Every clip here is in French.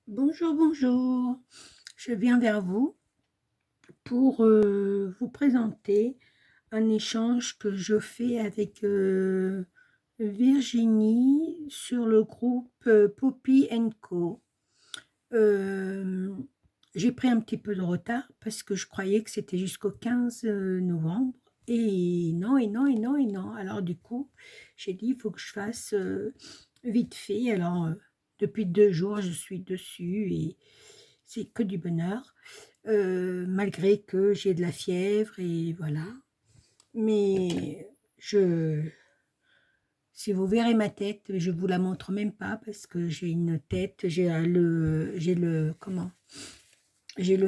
Bonjour, bonjour. Je viens vers vous pour vous présenter un échange que je fais avec Virginie sur le groupe Poppy Co. Euh, j'ai pris un petit peu de retard parce que je croyais que c'était jusqu'au 15 novembre. Et non, et non, et non, et non. Alors du coup, j'ai dit, il faut que je fasse vite fait. Alors, depuis 2 jours, je suis dessus et c'est que du bonheur, malgré que j'ai de la fièvre et voilà. Mais si vous verrez ma tête, je vous la montre même pas parce que j'ai une tête, j'ai le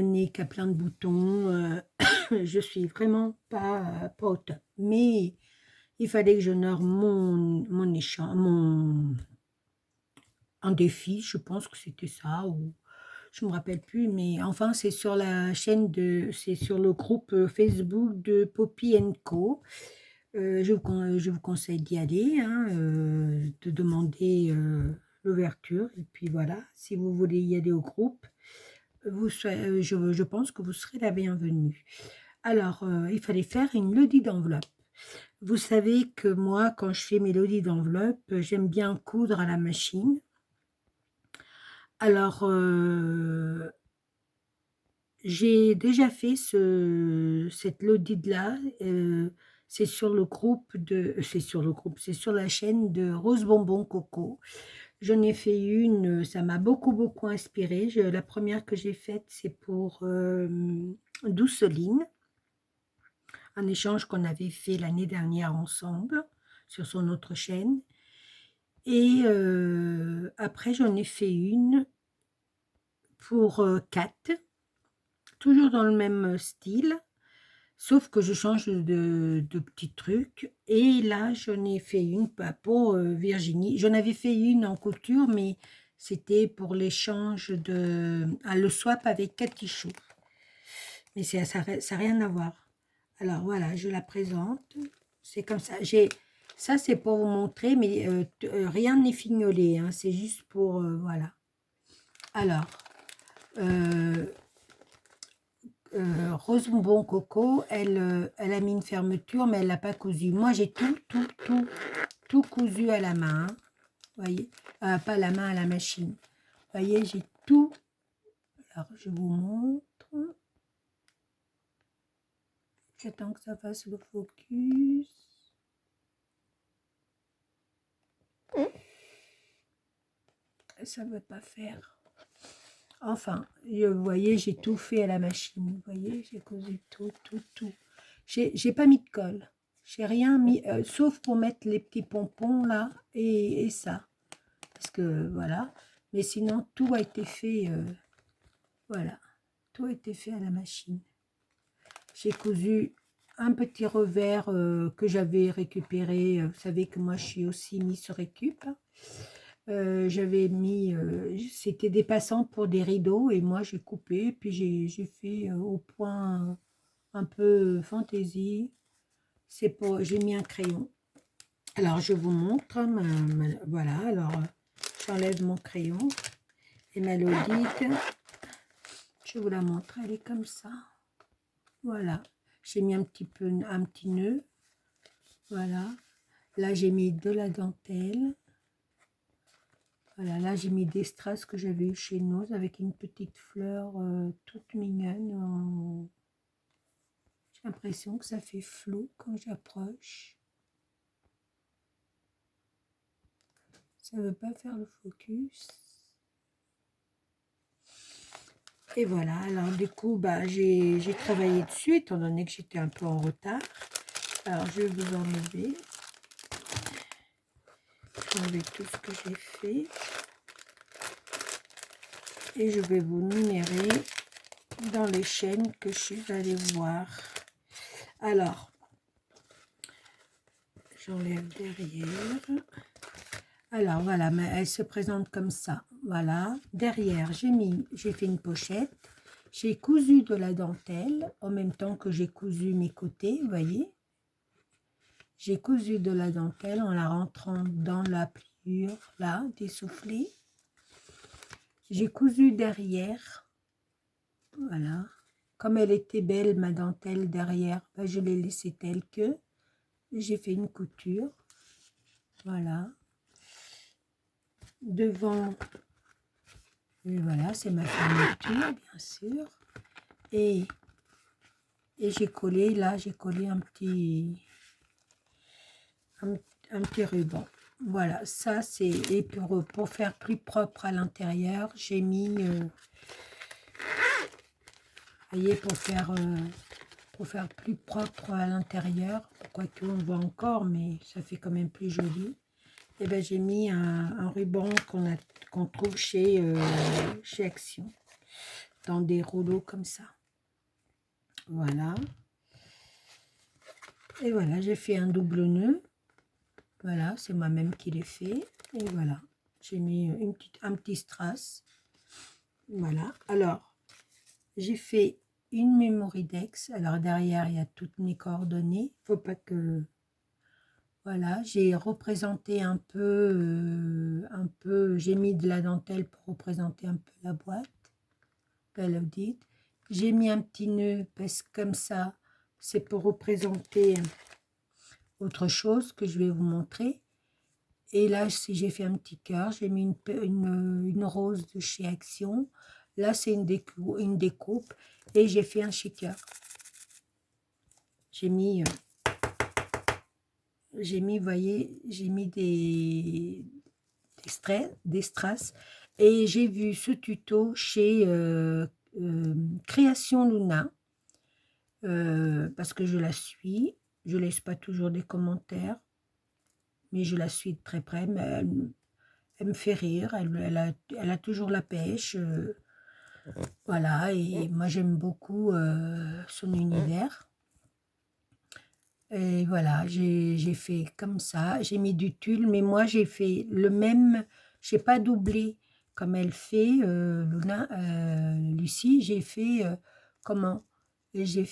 nez qui a plein de boutons. Je suis vraiment pas au top. Mais il fallait que j'honore mon échange, un défi, je pense que c'était ça, ou je me rappelle plus, mais enfin, c'est sur le groupe Facebook de Poppy Co. Je vous conseille d'y aller, hein, de demander l'ouverture. Et puis voilà, si vous voulez y aller au groupe, je pense que vous serez la bienvenue. Alors, il fallait faire une lodi d'enveloppe. Vous savez que moi, quand je fais mes lodis d'enveloppe, j'aime bien coudre à la machine. Alors, j'ai déjà fait cette Lodide-là. C'est sur la chaîne de Rose Bonbon Coco. J'en ai fait une, ça m'a beaucoup, beaucoup inspirée. La première que j'ai faite, c'est pour Douceline, un échange qu'on avait fait l'année dernière ensemble sur son autre chaîne. Et après, j'en ai fait une pour Kat, toujours dans le même style. Sauf que je change de petits trucs. Et là, j'en ai fait une pour Virginie. J'en avais fait une en couture, mais c'était pour l'échange le swap avec Cathy Chou. Mais ça n'a rien à voir. Alors voilà, je la présente. C'est comme ça. Ça, c'est pour vous montrer, mais rien n'est fignolé, hein. C'est juste pour... voilà. Alors, euh, Rose Bonbon Coco, elle a mis une fermeture, mais elle l'a pas cousu. Moi, j'ai tout cousu à la main. Vous voyez, pas à la main, à la machine. Vous voyez, j'ai tout. Alors, je vous montre. J'attends que ça fasse le focus. Ça ne veut pas faire. Enfin, vous voyez, j'ai tout fait à la machine. Vous voyez, j'ai cousu tout. J'ai pas mis de colle. J'ai rien mis, sauf pour mettre les petits pompons là et ça. Parce que voilà. Mais sinon, tout a été fait, voilà. Tout a été fait à la machine. J'ai cousu un petit revers que j'avais récupéré. Vous savez que moi, je suis aussi Miss Récup. J'avais mis, c'était des passants pour des rideaux et moi j'ai coupé, puis j'ai fait au point un peu fantaisie. J'ai mis un crayon. Alors je vous montre, voilà, alors j'enlève mon crayon et ma Lodite, je vous la montre, elle est comme ça. Voilà, j'ai mis un petit nœud, voilà. Là j'ai mis de la dentelle. Voilà, là j'ai mis des strass que j'avais eu chez nous avec une petite fleur toute mignonne. J'ai l'impression que ça fait flou quand j'approche. Ça ne veut pas faire le focus. Et voilà, alors du coup, j'ai travaillé dessus étant donné que j'étais un peu en retard. Alors je vais vous enlever. J'enlève tout ce que j'ai fait. Et je vais vous numérer dans les chaînes que je suis allée voir. Alors, j'enlève derrière. Alors voilà, mais elle se présente comme ça. Voilà, derrière j'ai fait une pochette. J'ai cousu de la dentelle en même temps que j'ai cousu mes côtés, vous voyez. J'ai cousu de la dentelle en la rentrant dans la pliure là, dessoufflée. J'ai cousu derrière, voilà. Comme elle était belle, ma dentelle derrière, ben, je l'ai laissée telle que. J'ai fait une couture, voilà. Devant, et voilà, c'est ma fermeture, bien sûr. Et j'ai collé, là, j'ai collé un petit ruban. Voilà, ça c'est, et pour faire plus propre à l'intérieur, j'ai mis, voyez, pour faire plus propre à l'intérieur, quoique on voit encore, mais ça fait quand même plus joli. Et ben j'ai mis un ruban qu'on trouve chez Action, dans des rouleaux comme ça. Voilà. Et voilà, j'ai fait un double nœud. Voilà, c'est moi-même qui l'ai fait. Et voilà, j'ai mis un petit strass. Voilà. Alors, j'ai fait une Mémoridex. Alors, derrière, il y a toutes mes coordonnées. Faut pas que... Voilà, j'ai représenté un peu, j'ai mis de la dentelle pour représenter un peu la boîte. Belle audite. J'ai mis un petit nœud parce que comme ça, c'est pour représenter autre chose que je vais vous montrer. Et là, si j'ai fait un petit cœur, j'ai mis une rose de chez Action. Là, c'est une découpe et j'ai fait un shaker. J'ai mis, vous voyez, j'ai mis des strass et j'ai vu ce tuto chez Création Luna parce que je la suis. Je laisse pas toujours des commentaires, mais je la suis de très près. Mais elle me fait rire, elle a toujours la pêche. Voilà, et moi j'aime beaucoup son univers. Et voilà, j'ai fait comme ça, j'ai mis du tulle, mais moi j'ai fait le même, j'ai pas doublé comme elle fait, Lucie, j'ai fait comment? J'ai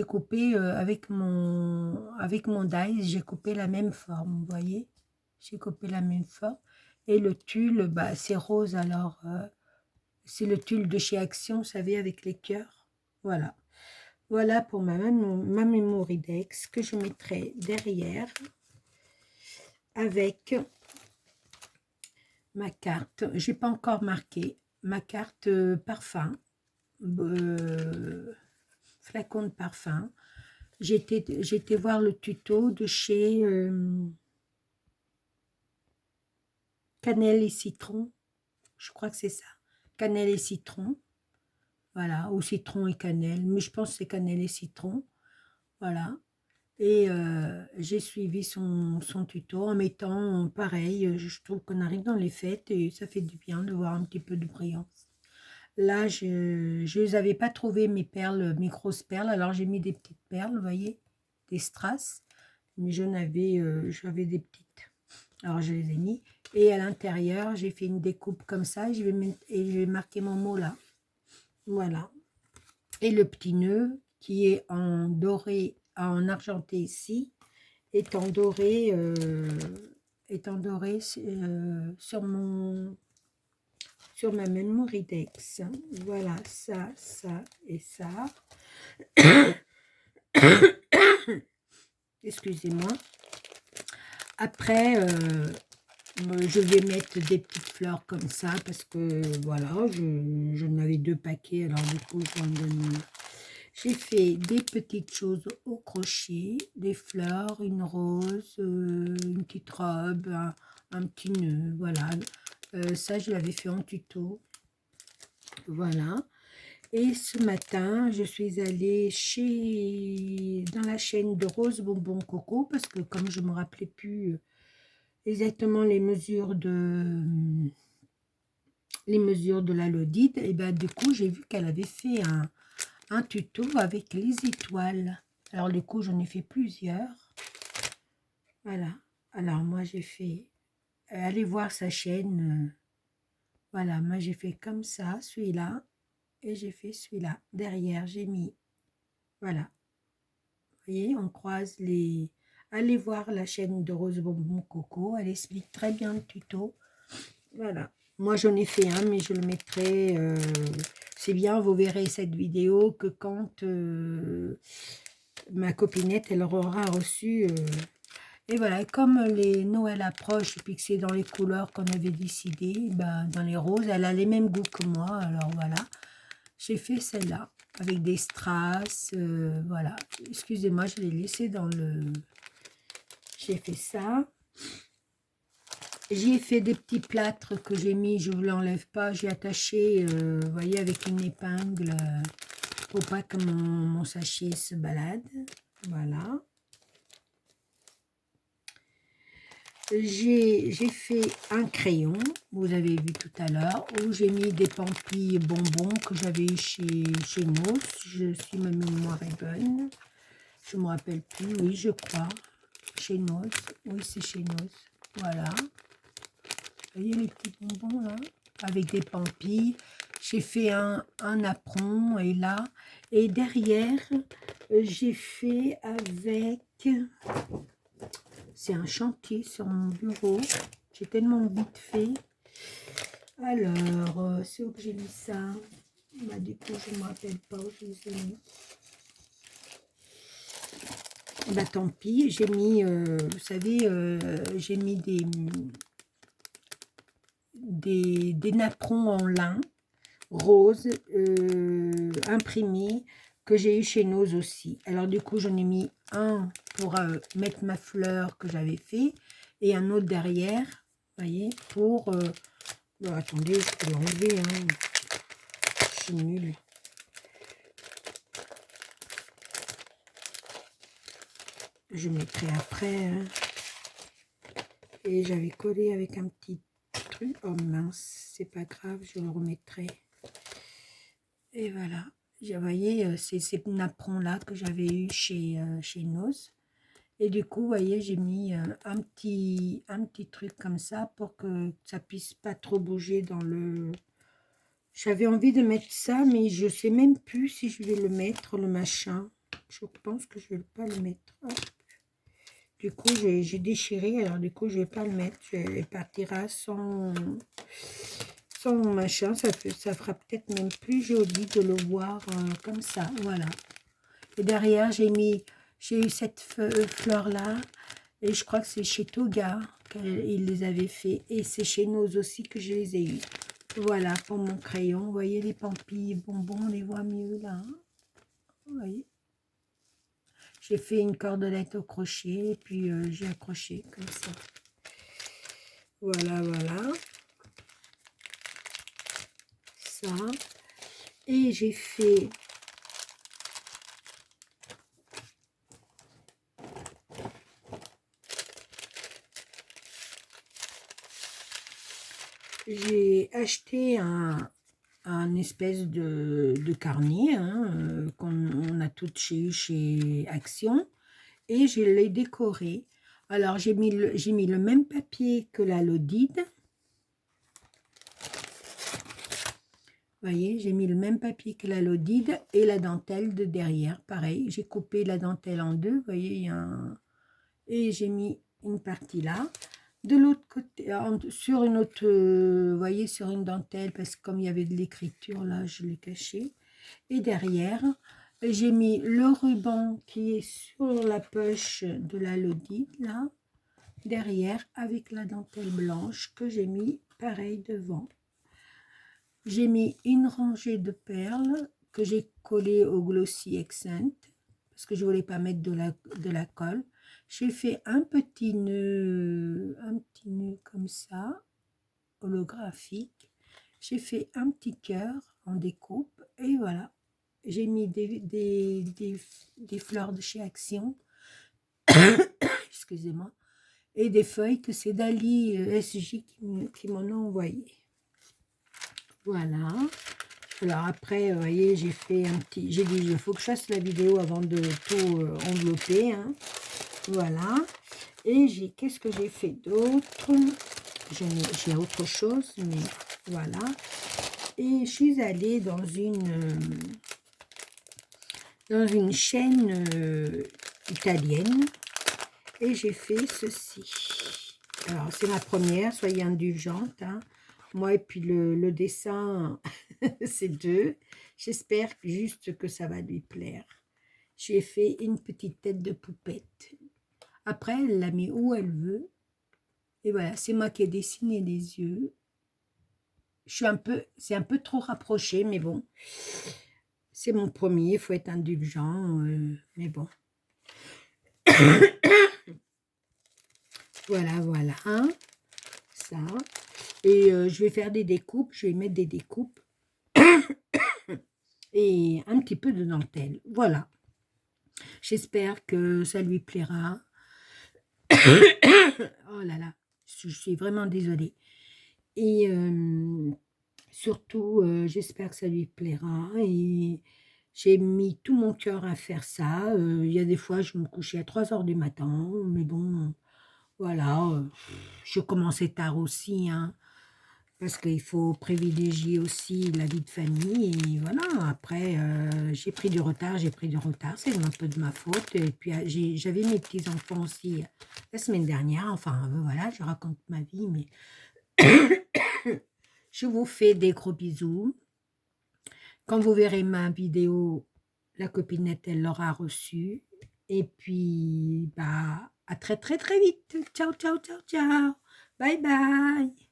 coupé avec mon dies, j'ai coupé la même forme, vous voyez? J'ai coupé la même forme. Et le tulle, bah, c'est rose, alors c'est le tulle de chez Action, vous savez, avec les cœurs. Voilà. Voilà pour ma Mémoridex que je mettrai derrière avec ma carte. J'ai pas encore marqué ma carte parfum, flacon de parfum. J'étais voir le tuto de chez Cannelle et Citron. Je crois que c'est ça. Cannelle et Citron. Voilà, ou citron et cannelle. Mais je pense que c'est cannelle et citron. Voilà. Et j'ai suivi son tuto en mettant pareil, je trouve qu'on arrive dans les fêtes et ça fait du bien de voir un petit peu de brillance. Là, je ne les avais pas trouvé mes perles, mes grosses perles, alors j'ai mis des petites perles, vous voyez, des strass, mais j'avais des petites. Alors je les ai mis et à l'intérieur, j'ai fait une découpe comme ça et je vais marquer mon mot là. Voilà. Et le petit nœud qui est en doré, en argenté ici, est en doré sur ma Mémoridex. Voilà, ça et ça. Excusez-moi. Après, je vais mettre des petites fleurs comme ça parce que voilà, j'en avais 2 paquets, alors du coup, je vais en donner. J'ai fait des petites choses au crochet, des fleurs, une rose, une petite robe, un petit nœud, voilà. Ça, je l'avais fait en tuto. Voilà. Et ce matin, je suis allée dans la chaîne de Rose Bonbon Coco parce que comme je ne me rappelais plus exactement les mesures de la Lodite, et ben du coup, j'ai vu qu'elle avait fait un tuto avec les étoiles. Alors du coup, j'en ai fait plusieurs. Voilà. Alors moi, j'ai fait... allez voir sa chaîne. Voilà, moi j'ai fait comme ça, celui-là. Et j'ai fait celui-là. Derrière, j'ai mis... Voilà. Vous voyez, on croise les... Allez voir la chaîne de Rose Bonbon Coco. Elle explique très bien le tuto. Voilà. Moi, j'en ai fait un, mais je le mettrai... c'est bien, vous verrez cette vidéo que quand ma copinette, elle aura reçu... et voilà, comme les Noël approchent, et puis que c'est dans les couleurs qu'on avait décidé, ben, dans les roses, elle a les mêmes goûts que moi, alors voilà. J'ai fait celle-là, avec des strass, voilà. Excusez-moi, je l'ai laissé dans le... J'ai fait ça. J'ai fait des petits plâtres que j'ai mis, je ne vous l'enlève pas, j'ai attaché, vous voyez, avec une épingle, pour pas que mon sachet se balade. Voilà. J'ai fait un crayon, vous avez vu tout à l'heure, où j'ai mis des pampilles bonbons que j'avais eu chez Nos. Si ma mémoire est bonne. Je ne me rappelle plus, oui, je crois. Chez Nos. Oui, c'est chez Nos. Voilà. Vous voyez les petits bonbons là, avec des pampilles. J'ai fait un apron et là. Et derrière, j'ai fait avec... C'est un chantier sur mon bureau. J'ai tellement vite fait. Alors, c'est où que j'ai mis ça? Bah, du coup, je ne me rappelle pas où je les ai mis. Bah, tant pis, j'ai mis, vous savez, j'ai mis des napperons en lin rose imprimés que j'ai eu chez Nose aussi. Alors du coup, j'en ai mis un pour mettre ma fleur que j'avais fait et un autre derrière, vous voyez, pour... bon, attendez, je peux l'enlever, hein. Je suis nulle. Je mettrai après, hein. Et j'avais collé avec un petit truc. Oh mince, c'est pas grave, je le remettrai. Et voilà. Vous voyez, c'est ces napperons-là que j'avais eu chez Nose. Et du coup, vous voyez, j'ai mis un petit truc comme ça pour que ça puisse pas trop bouger dans le... J'avais envie de mettre ça, mais je sais même plus si je vais le mettre, le machin. Je pense que je vais pas le mettre. Hop. Du coup, j'ai déchiré, alors du coup, je vais pas le mettre. Il partira sans machin. Ça fera peut-être même plus joli de le voir comme ça. Voilà. Et derrière, j'ai eu cette fleur-là. Et je crois que c'est chez Toga qu'ils les avaient fait. Et c'est chez Nose aussi que je les ai eus. Voilà pour mon crayon. Vous voyez les pampilles bonbons, on les voit mieux là. Hein, vous voyez. J'ai fait une cordelette au crochet et puis j'ai accroché comme ça. Voilà, voilà. Ça. Et j'ai fait... J'ai acheté un espèce de carnet hein, qu'on a toutes chez Action et je l'ai décoré. Alors j'ai mis le même papier que la Lodide. Vous voyez, j'ai mis le même papier que la Lodide et la dentelle de derrière. Pareil, j'ai coupé la dentelle en deux. Vous voyez, il y a un... Et j'ai mis une partie là. De l'autre côté, sur une autre, vous voyez, sur une dentelle, parce que comme il y avait de l'écriture, là, je l'ai caché. Et derrière, j'ai mis le ruban qui est sur la poche de la Lodide, là, derrière, avec la dentelle blanche que j'ai mis pareil devant. J'ai mis une rangée de perles que j'ai collées au Glossy Accent, parce que je ne voulais pas mettre de la colle. J'ai fait un petit nœud comme ça, holographique. J'ai fait un petit cœur en découpe et voilà. J'ai mis des fleurs de chez Action, excusez-moi, et des feuilles que c'est Dali SJ qui m'en a envoyé. Voilà. Alors après, vous voyez, j'ai fait un petit... J'ai dit, il faut que je fasse la vidéo avant de tout envelopper. Hein. Voilà. Et qu'est-ce que j'ai fait d'autre? J'ai autre chose, mais voilà. Et je suis allée dans une chaîne italienne. Et j'ai fait ceci. Alors, c'est ma première, soyez indulgente. Hein. Moi et puis le dessin, c'est 2. J'espère juste que ça va lui plaire. J'ai fait une petite tête de poupette. Après, elle l'a mis où elle veut. Et voilà, c'est moi qui ai dessiné les yeux. C'est un peu trop rapproché, mais bon. C'est mon premier, il faut être indulgent, mais bon. Voilà, voilà, hein, ça. Et je vais faire des découpes, je vais mettre des découpes et un petit peu de dentelle. Voilà. J'espère que ça lui plaira. Oh là là, je suis vraiment désolée. Et surtout, j'espère que ça lui plaira. Et j'ai mis tout mon cœur à faire ça. Il y a des fois, je me couchais à 3 heures du matin, mais bon, voilà. Je commençais tard aussi, hein, parce qu'il faut privilégier aussi la vie de famille. Et voilà, après, j'ai pris du retard, c'est un peu de ma faute. Et puis, j'avais mes petits-enfants aussi la semaine dernière. Enfin, voilà, je raconte ma vie, mais je vous fais des gros bisous. Quand vous verrez ma vidéo, la copinette, elle l'aura reçue. Et puis, bah, à très très très vite. Ciao, ciao, ciao, ciao. Bye bye.